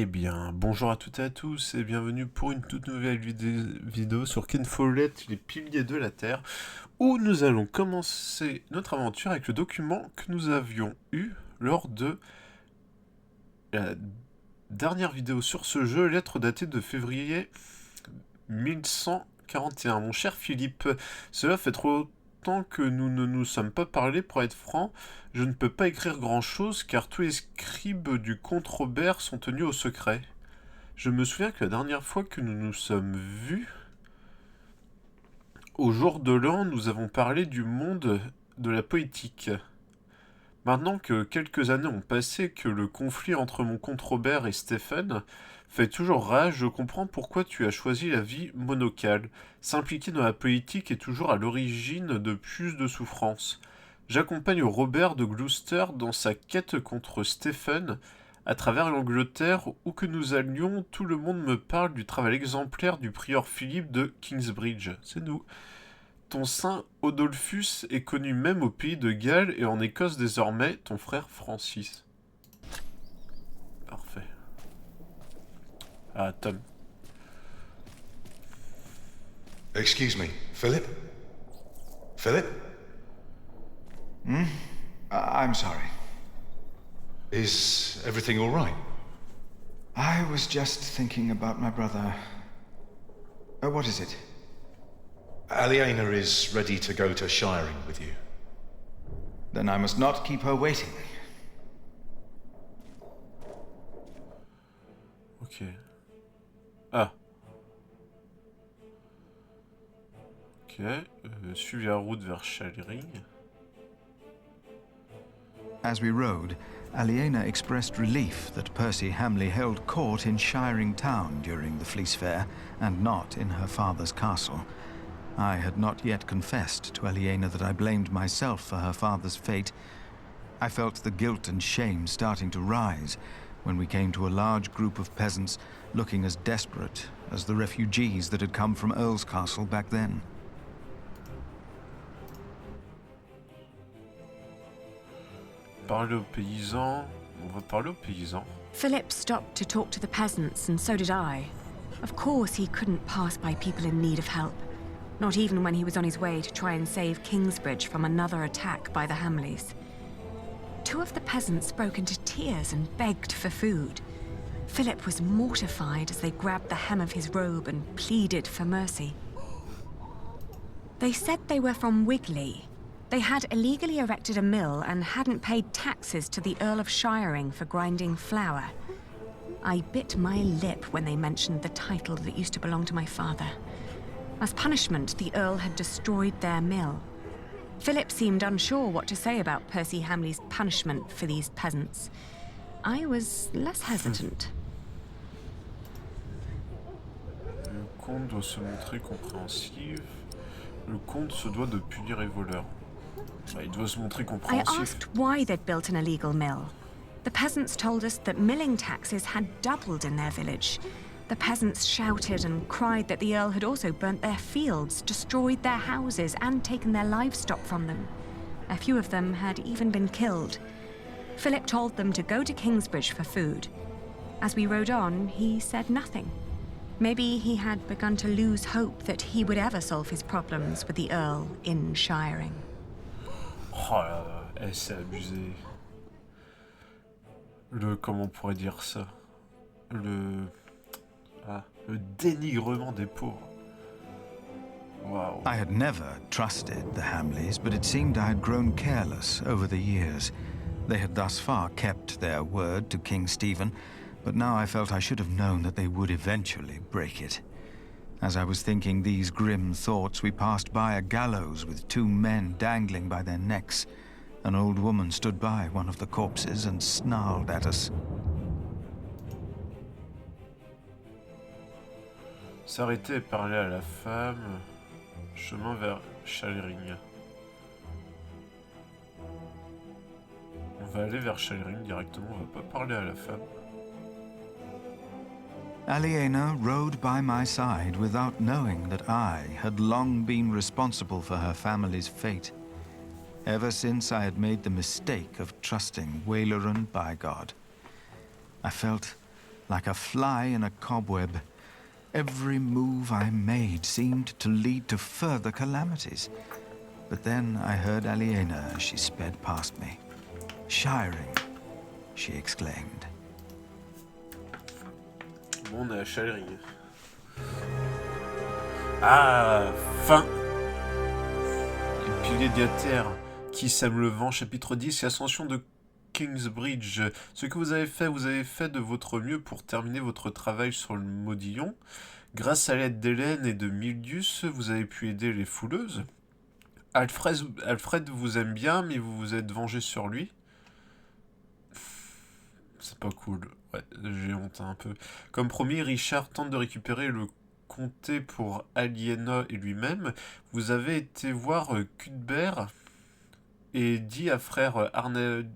Eh bien, bonjour à toutes et à tous et bienvenue pour une toute nouvelle vidéo sur Ken Follett, les piliers de la Terre, où nous allons commencer notre aventure avec le document que nous avions eu lors de la dernière vidéo sur ce jeu, lettre datée de février 1141. Mon cher Philippe, cela fait trop longtemps que nous ne nous sommes pas parlé, pour être franc. Je ne peux pas écrire grand-chose car tous les scribes du comte Robert sont tenus au secret. Je me souviens que la dernière fois que nous nous sommes vus, au jour de l'an, nous avons parlé du monde de la poétique. Maintenant que quelques années ont passé et que le conflit entre mon comte Robert et Stephen fait toujours rage, je comprends pourquoi tu as choisi la vie monocale. S'impliquer dans la politique est toujours à l'origine de plus de souffrances. J'accompagne Robert de Gloucester dans sa quête contre Stephen. À travers l'Angleterre, où que nous allions, tout le monde me parle du travail exemplaire du prieur Philippe de Kingsbridge. C'est nous. Ton saint Odolphus est connu même au pays de Galles et en Écosse désormais, ton frère Francis. Parfait. Ah, Tom. Excuse me, Philip? Philip? I'm sorry. Is everything all right? I was just thinking about my brother. What is it? Aliena is ready to go to Shiring with you. Then I must not keep her waiting. Ok. Ah. Ok. Suivez la route vers Shiring. As we rode, Aliena expressed relief that Percy Hamley held court in Shiring town during the Fleece Fair, and not in her father's castle. I had not yet confessed to Aliena that I blamed myself for her father's fate. I felt the guilt and shame starting to rise when we came to a large group of peasants looking as desperate as the refugees that had come from Earl's Castle back then. Parler aux paysans. On va parler aux paysans. Philip stopped to talk to the peasants, and so did I. Of course, he couldn't pass by people in need of help. Not even when he was on his way to try and save Kingsbridge from another attack by the Hamleys. Two of the peasants broke into tears and begged for food. Philip was mortified as they grabbed the hem of his robe and pleaded for mercy. They said they were from Wigley. They had illegally erected a mill and hadn't paid taxes to the Earl of Shiring for grinding flour. I bit my lip when they mentioned the title that used to belong to my father. As punishment, the Earl had destroyed their mill. Philip seemed unsure what to say about Percy Hamley's punishment for these peasants. I was less hesitant. Le comte doit se montrer compréhensif. Le comte se doit de punir les voleurs. Il doit se montrer I compréhensif. asked why they'd built an illegal mill. The peasants told us that milling taxes had doubled in their village. The peasants shouted and cried that the Earl had also burnt their fields, destroyed their houses, and taken their livestock from them. A few of them had even been killed. Philip told them to go to Kingsbridge for food. As we rode on, he said nothing. Maybe he had begun to lose hope that he would ever solve his problems with the Earl in Shiring. Oh là là, c'est abusé. Comment on pourrait dire ça? Le dénigrement des pauvres. Wow. I had never trusted the Hamleys, but it seemed I had grown careless over the years. They had thus far kept their word to King Stephen, but now I felt I should have known that they would eventually break it. As I was thinking these grim thoughts, we passed by a gallows with two men dangling by their necks. An old woman stood by one of the corpses and snarled at us. S'arrêter et parler à la femme. Chemin vers Shiring. On va aller vers Shiring directement, on va pas parler à la femme. Aliena rode by my side without knowing that I had long been responsible for her family's fate. Ever since I had made the mistake of trusting Waleran by God, I felt like a fly in a cobweb. Every move I made seemed to lead to further calamities. But then I heard Aliena as she sped past me. Shiring, she exclaimed. Bon, on est à Shiring. Ah, fin. Les piliers de la terre qui sème le vent, chapitre 10, l'ascension de Kingsbridge. Ce que vous avez fait de votre mieux pour terminer votre travail sur le modillon. Grâce à l'aide d'Hélène et de Mildius, vous avez pu aider les fouleuses. Alfred vous aime bien, mais vous vous êtes vengé sur lui. C'est pas cool. Ouais, j'ai honte un peu. Comme promis, Richard tente de récupérer le comté pour Aliena et lui-même. Vous avez été voir Cuthbert et dit à frère Arnaldus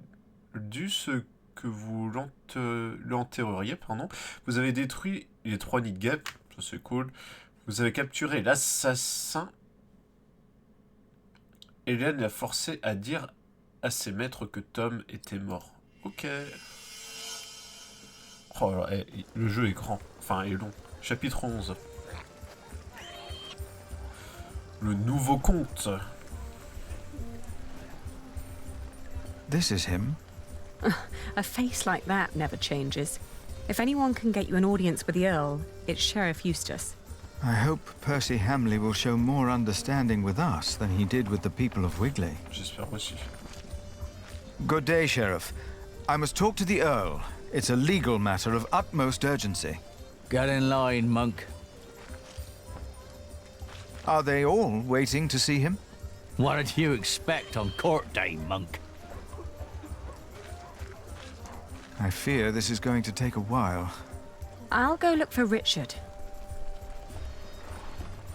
que vous l'enterreriez. Vous avez détruit les 3 nids de guêpes. Ça c'est cool. Vous avez capturé l'assassin. Hélène l'a forcé à dire à ses maîtres que Tom était mort. Ok. Oh là, le jeu est grand. Enfin, est long. Chapitre 11. Le nouveau comte. This is him. A face like that never changes. If anyone can get you an audience with the Earl, it's Sheriff Eustace. I hope Percy Hamley will show more understanding with us than he did with the people of Wigley. J'espère aussi. Good day, Sheriff. I must talk to the Earl. It's a legal matter of utmost urgency. Get in line, monk. Are they all waiting to see him? What did you expect on court day, monk? I fear this is going to take a while. I'll go look for Richard.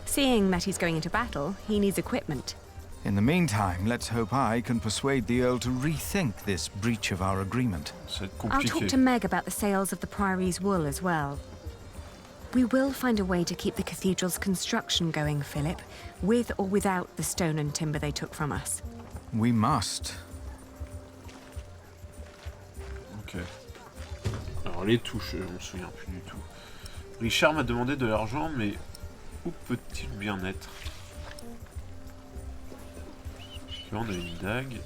Seeing that he's going into battle, he needs equipment. In the meantime, let's hope I can persuade the Earl to rethink this breach of our agreement. C'est I'll talk compliqué. to Meg about the sales of the Priory's wool as well. We will find a way to keep the cathedral's construction going, Philip, with or without the stone and timber they took from us. We must. Ok. Alors les touches, je me souviens plus du tout. Richard m'a demandé de l'argent, mais où peut-il bien être? Là on a une dague.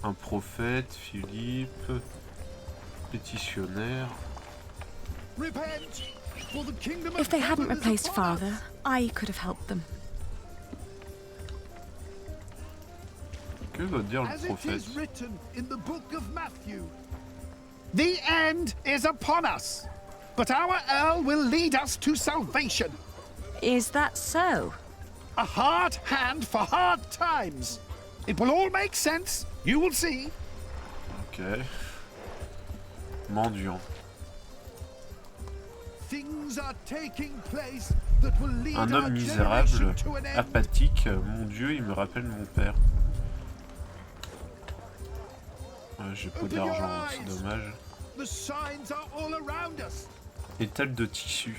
Un prophète, Philippe. Pétitionnaire. If they hadn't replaced Father, I could have helped them. Que veut dire le As it prophète? is written in the book of Matthew. The end is upon us, but our Earl will lead us to salvation. Is that so? A hard hand for hard times. It will all make sense. You will see. Ok. Mendiant. Things are taking place that will lead Un our homme misérable, generation to an end. apathique, mon Dieu, il me rappelle mon père. Ouais, j'ai pas Open your d'argent, c'est eyes. dommage. The signs are all around us. Étale de tissu.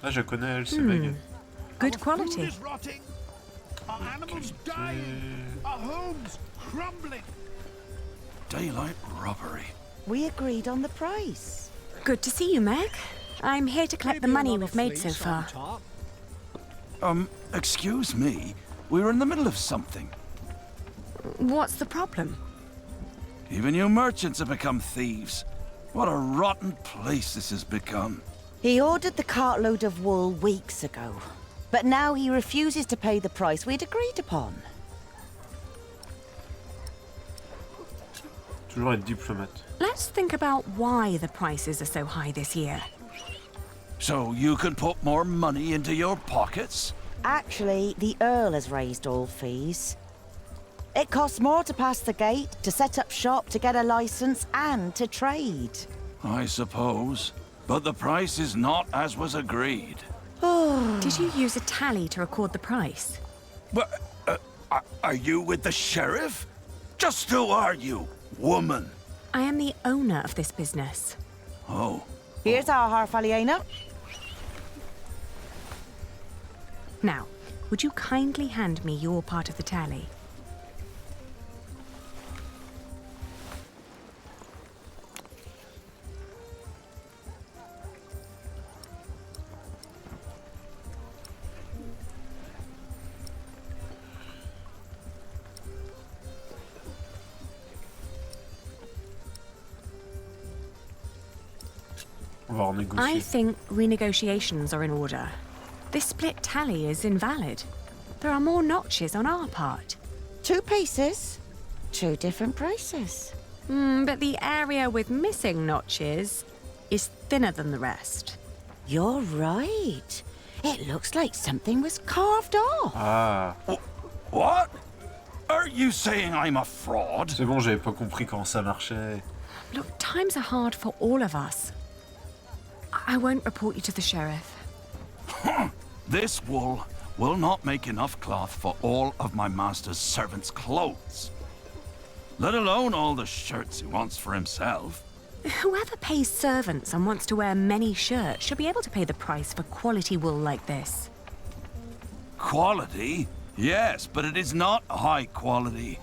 Ah, je la connais, elle, c'est Meg. Good Our food quality. is rotting. Our animals dying. Our homes crumbling. Daylight robbery. We agreed on the price. Good to see you, Meg. I'm here to collect the money we've made so far. Excuse me. We were in the middle of something. What's the problem? Even you merchants have become thieves. What a rotten place this has become. He ordered the cartload of wool weeks ago, but now he refuses to pay the price we'd agreed upon. Toujours être diplomate. Let's think about why the prices are so high this year. So you can put more money into your pockets? Actually, the Earl has raised all fees. It costs more to pass the gate, to set up shop, to get a license, and to trade. I suppose. But the price is not as was agreed. Did you use a tally to record the price? But, are you with the sheriff? Just who are you, woman? I am the owner of this business. Oh, Here's our half, Aliena. Now, would you kindly hand me your part of the tally? On va I renégocier. think renegotiations are in order. This split tally is invalid. There are more notches on our part. 2 pieces, 2 different prices. But the area with missing notches is thinner than the rest. You're right. It looks like something was carved off. Ah, What? Are you saying I'm a fraud? c'est bon, j'avais pas compris comment ça marchait. Look, times are hard for all of us. I won't report you to the sheriff. This wool will not make enough cloth for all of my master's servants' clothes. Let alone all the shirts he wants for himself. Whoever pays servants and wants to wear many shirts should be able to pay the price for quality wool like this. Quality? Yes, but it is not high quality.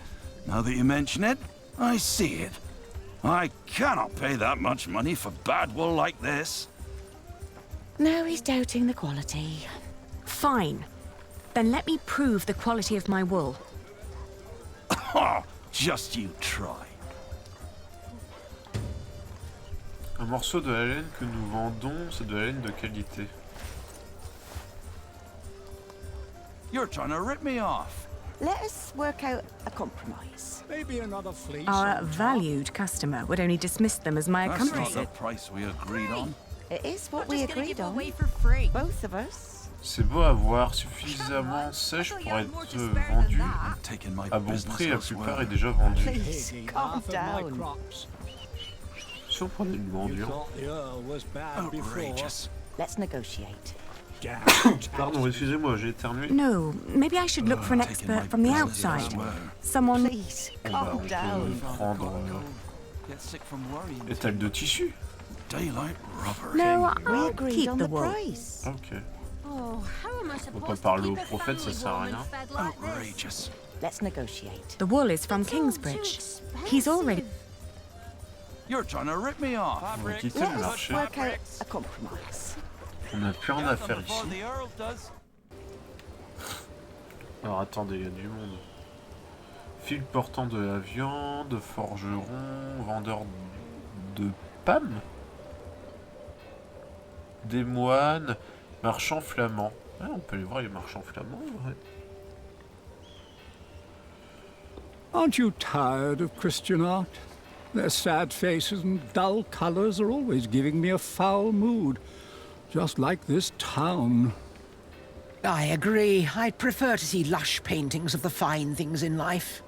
Now that you mention it, I see it. I cannot pay that much money for bad wool like this. Now he's doubting the quality. Fine. Then let me prove the quality of my wool. Just you try. Un morceau de la laine que nous vendons, c'est de la laine de qualité. You're trying to rip me off. Let us work out a compromise. Maybe another fleece. Our valued customer would only dismiss them as my That's not accomplice. the price we agreed on. It is what we agreed on. For free. Both of us. C'est beau à voir, suffisamment sèche pour être vendu I'm taking my à bon business prix, la plupart est elsewhere. déjà vendu. Please, calm down. Si on prenait une bordure. Outrageous. Let's negotiate. Pardon, excusez-moi, j'ai éternué. No, maybe I should look for an Taking my expert from the business outside. elsewhere. Someone... Please, Bon, bah, calm on down. peut prendre Get sick from worrying. étale de tissu. Daylight robbery. No, We I'll agreed keep on the the wool. price. Ok. Oh, how am I On supposed peut pas to parler keep au a prophète, ça family sert à woman rien. fed like this? Outrageous. Let's negotiate. The wool is from It's all too Kingsbridge. He's already... You're trying to rip me off. On va quitter Let le us marché. work out a compromise. On n'a plus rien à faire Before ici. the Earl does. Alors attendez, il y a du monde. Fil portant de la viande, forgeron, vendeur de PAM, des moines, marchands flamands. Ah, on peut aller voir les marchands flamands, ouais. Aren't you tired of Christian art? Their sad faces and dull colors are always giving me a foul mood. Just like this town. I agree. I'd prefer to see lush paintings of the fine things in life.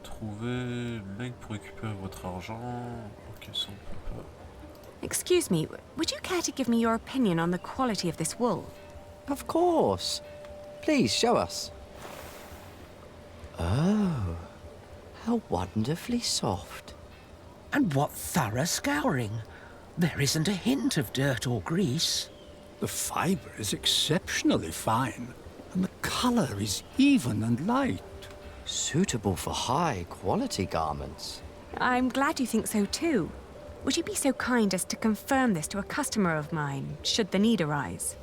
Trouvez le mec pour récupérer votre argent. Ok, ça on peut pas. Excuse me, would you care to give me your opinion on the quality of this wool? Of course. Please show us. Oh, how wonderfully soft. And what thorough scouring. There isn't a hint of dirt or grease. The fibre is exceptionally fine, and the color is even and light. Suitable for high-quality garments. I'm glad you think so too. Would you be so kind as to confirm this to a customer of mine, should the need arise?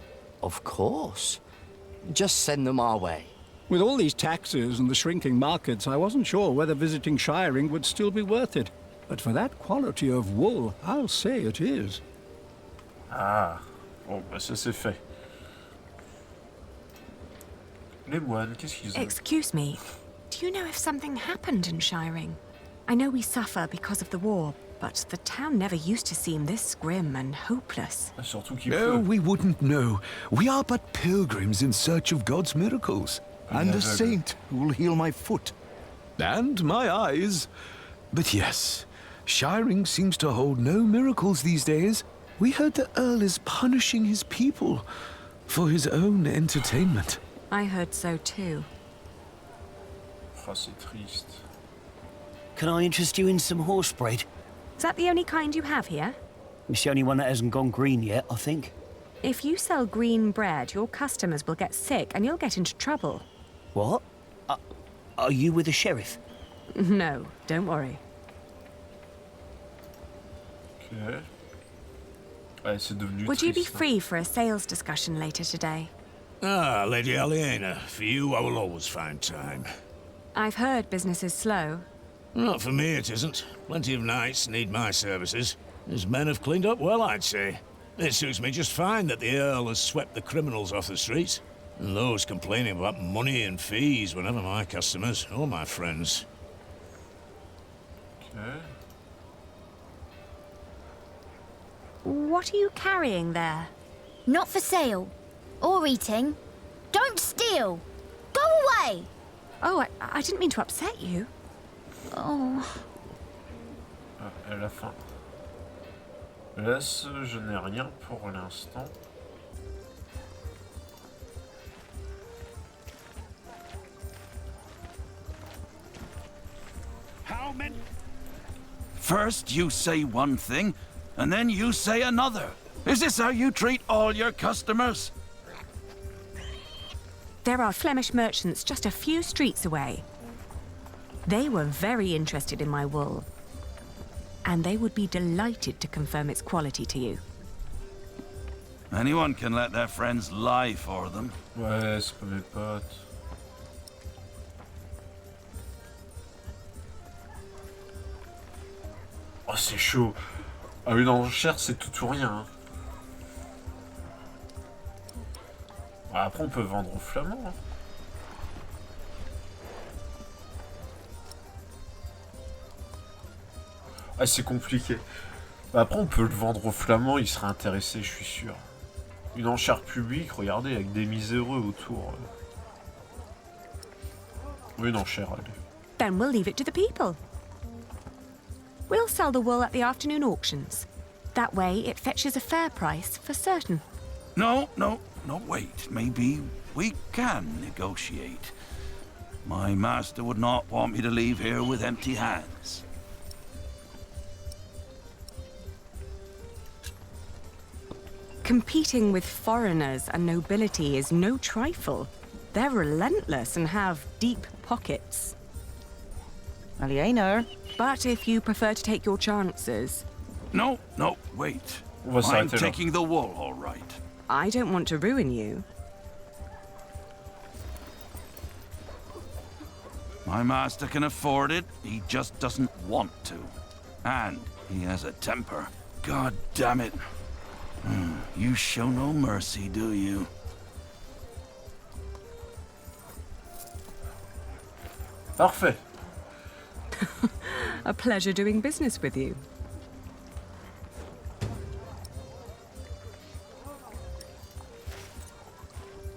Of course. Just send them our way. With all these taxes and the shrinking markets, I wasn't sure whether visiting Shiring would still be worth it. But for that quality of wool, I'll say it is. Ah, bon, bah ça c'est fait. Les moines, qu'est-ce qu'ils ont? Excuse me, do you know if something happened in Shiring? I know we suffer because of the war, but the town never used to seem this grim and hopeless. Ah, surtout qu'il No, pleut. we wouldn't know. We are but pilgrims in search of God's miracles. And a saint who will heal my foot. And my eyes. But yes, Shiring seems to hold no miracles these days. We heard the Earl is punishing his people for his own entertainment. I heard so too. Ah, c'est triste. Can I interest you in some horse bread? Is that the only kind you have here? It's the only one that hasn't gone green yet, I think. If you sell green bread, your customers will get sick and you'll get into trouble. What? Are you with the sheriff? No, don't worry. Ok. Ouais, c'est devenu Would you be triste, hein. free for a sales discussion later today? Ah, Lady Aliena, for you I will always find time. I've heard business is slow. Not for me it isn't. Plenty of knights need my services. His men have cleaned up well, I'd say. It suits me just fine that the Earl has swept the criminals off the streets. And those complaining about money and fees were never my customers or my friends. Okay. What are you carrying there? Not for sale. Or eating. Don't steal! Go away! Oh, I didn't mean to upset you. Oh. À la fin. Laisse, je n'ai rien pour l'instant. How many? First you say one thing, and then you say another. Is this how you treat all your customers? There are Flemish merchants just a few streets away. They were very interested in my wool. And they would be delighted to confirm its quality to you. Anyone can let their friends lie for them. Ouais, c'est pas mes potes. Oh, c'est chaud. Ah, une enchère, c'est tout ou rien. Hein. Bah, après, on peut vendre aux flamands. Hein. Ah, c'est compliqué. Bah, après, on peut le vendre aux flamands, il serait intéressé, je suis sûr. Une enchère publique, regardez, avec des miséreux autour. Oui, une enchère, allez. Then we'll leave it to the people. We'll sell the wool at the afternoon auctions. That way, it fetches a fair price for certain. No, wait. Maybe we can negotiate. My master would not want me to leave here with empty hands. Competing with foreigners and nobility is no trifle. They're relentless and have deep pockets. Aliena. But if you prefer to take your chances... No, wait. I'm taking the wool, all right. I don't want to ruin you. My master can afford it, he just doesn't want to. And he has a temper. God damn it. You show no mercy, do you? Parfait. A pleasure doing business with you.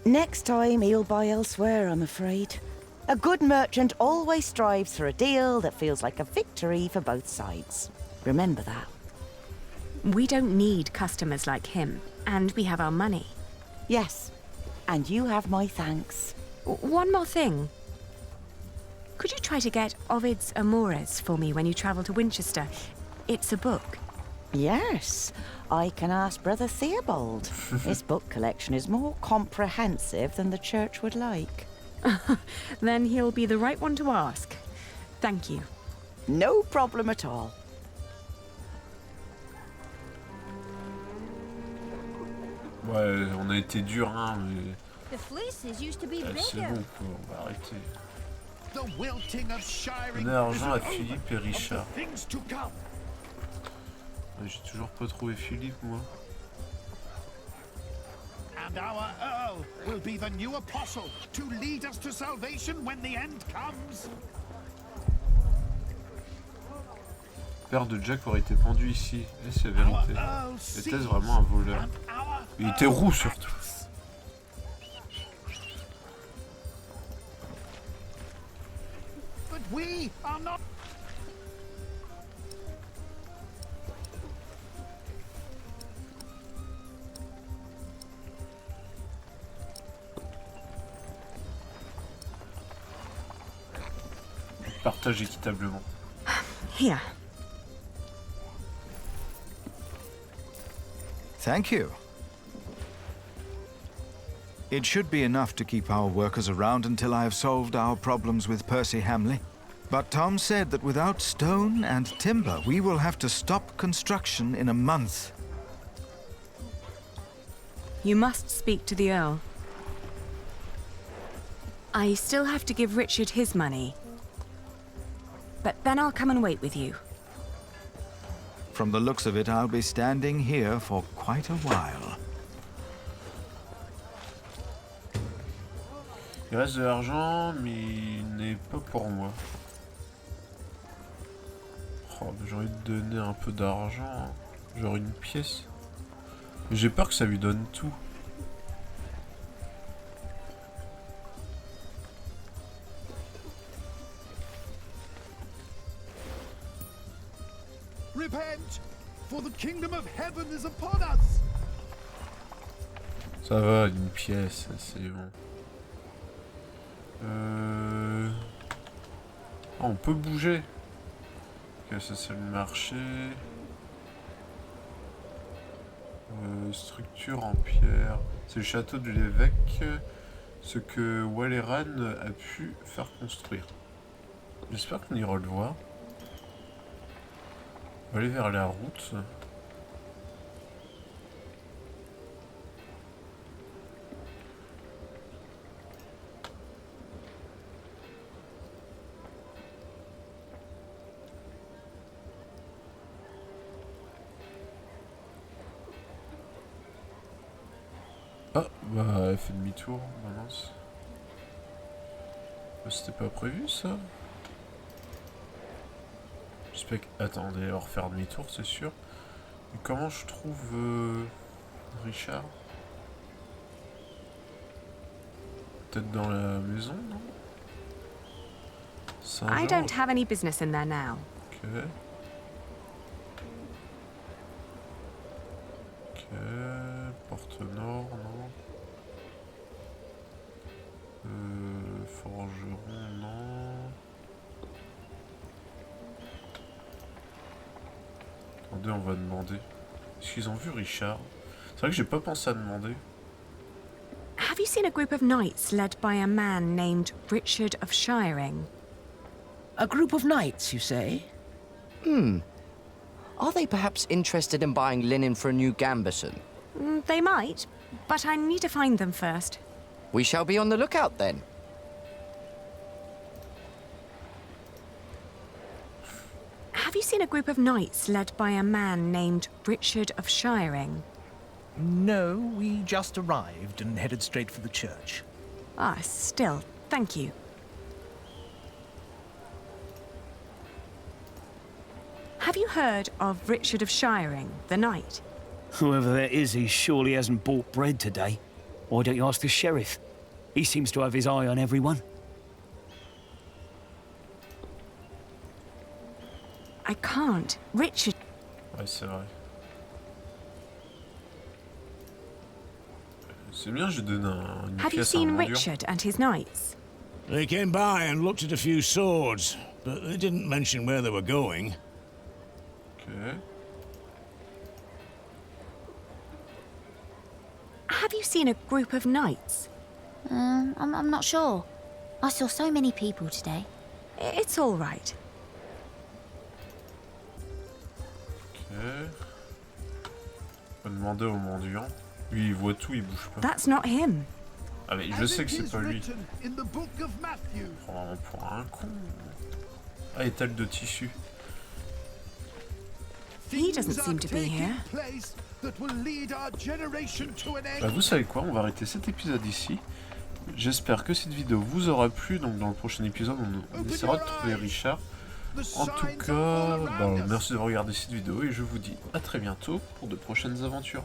Next time he'll buy elsewhere, I'm afraid. A good merchant always strives for a deal that feels like a victory for both sides. Remember that. We don't need customers like him, and we have our money. Yes, and you have my thanks. One more thing. Could you try to get Ovid's Amores for me when you travel to Winchester? It's a book. Yes, I can ask Brother Theobald. His book collection is more comprehensive than the church would like. Then he'll be the right one to ask. Thank you. No problem at all. Ouais, on a été dur, hein, mais... The fleeces used to be c'est bigger. bon, quoi, on va arrêter. The wilting of Shiring Donner argent à Philippe et Richard. things to come. J'ai toujours pas trouvé Philippe, moi. And our Earl will be the new apostle to lead us to salvation when the end comes. Le père de Jack aurait été pendu ici. Et c'est la vérité. Était-ce vraiment un voleur? Il était roux, surtout. But we are not. Partage équitablement. Here. Thank you. It should be enough to keep our workers around until I have solved our problems with Percy Hamley. But Tom said that without stone and timber, we will have to stop construction in a month. You must speak to the Earl. I still have to give Richard his money. But then I'll come and wait with you. From the looks of it, I'll be standing here for quite a while. Il reste de l'argent, mais il n'est pas pour moi. Oh, j'ai envie de donner un peu d'argent. Genre une pièce. J'ai peur que ça lui donne tout. Repent, for the kingdom of heaven is upon us. Ça va, une pièce, c'est bon. Oh, on peut bouger. Ok, ça c'est le marché. Structure en pierre. C'est le château de l'évêque. Ce que Walleran a pu faire construire. J'espère qu'on ira le voir. On va aller vers la route. Ah, bah elle fait demi-tour, balance. C'était pas prévu ça? J'espère que... Attendez, on va refaire demi-tour, c'est sûr. Mais comment je trouve Richard? Peut-être dans la maison, non? I don't have any business in there now. Ok. Ok. Porte nord, non? Forgeron, non. Attendez, on va demander. Est-ce qu'ils ont vu Richard? C'est vrai que j'ai pas pensé à demander. Have you seen a group of knights led by a man named Richard of Shiring? A group of knights, you say? Are they perhaps interested in buying linen for a new gambeson? They might, but I need to find them first. We shall be on the lookout then. Have you seen a group of knights led by a man named Richard of Shiring? No, we just arrived and headed straight for the church. Ah, still, thank you. Have you heard of Richard of Shiring, the knight? Whoever that is, he surely hasn't bought bread today. Why don't you ask the sheriff? He seems to have his eye on everyone. I can't. Richard... Ouais, c'est vrai. C'est bien, je donne une Have you pièce à un seen mendiant. Richard and his knights? They came by and looked at a few swords, but they didn't mention where they were going. Okay. Have you seen a group of knights? I'm not sure. I saw so many people today. It's all right. Ok. On va demander au mendiant. Lui, il voit tout, il bouge pas. That's not him. Ah mais je sais que c'est pas lui. In the book of Matthew. On prend vraiment pour un con. Ah, étale de tissu. He doesn't seem to be here. Bah, vous savez quoi, on va arrêter cet épisode ici. J'espère que cette vidéo vous aura plu. Donc dans le prochain épisode, on essaiera de trouver Richard. En tout cas, bah, merci d'avoir regardé cette vidéo et je vous dis à très bientôt pour de prochaines aventures.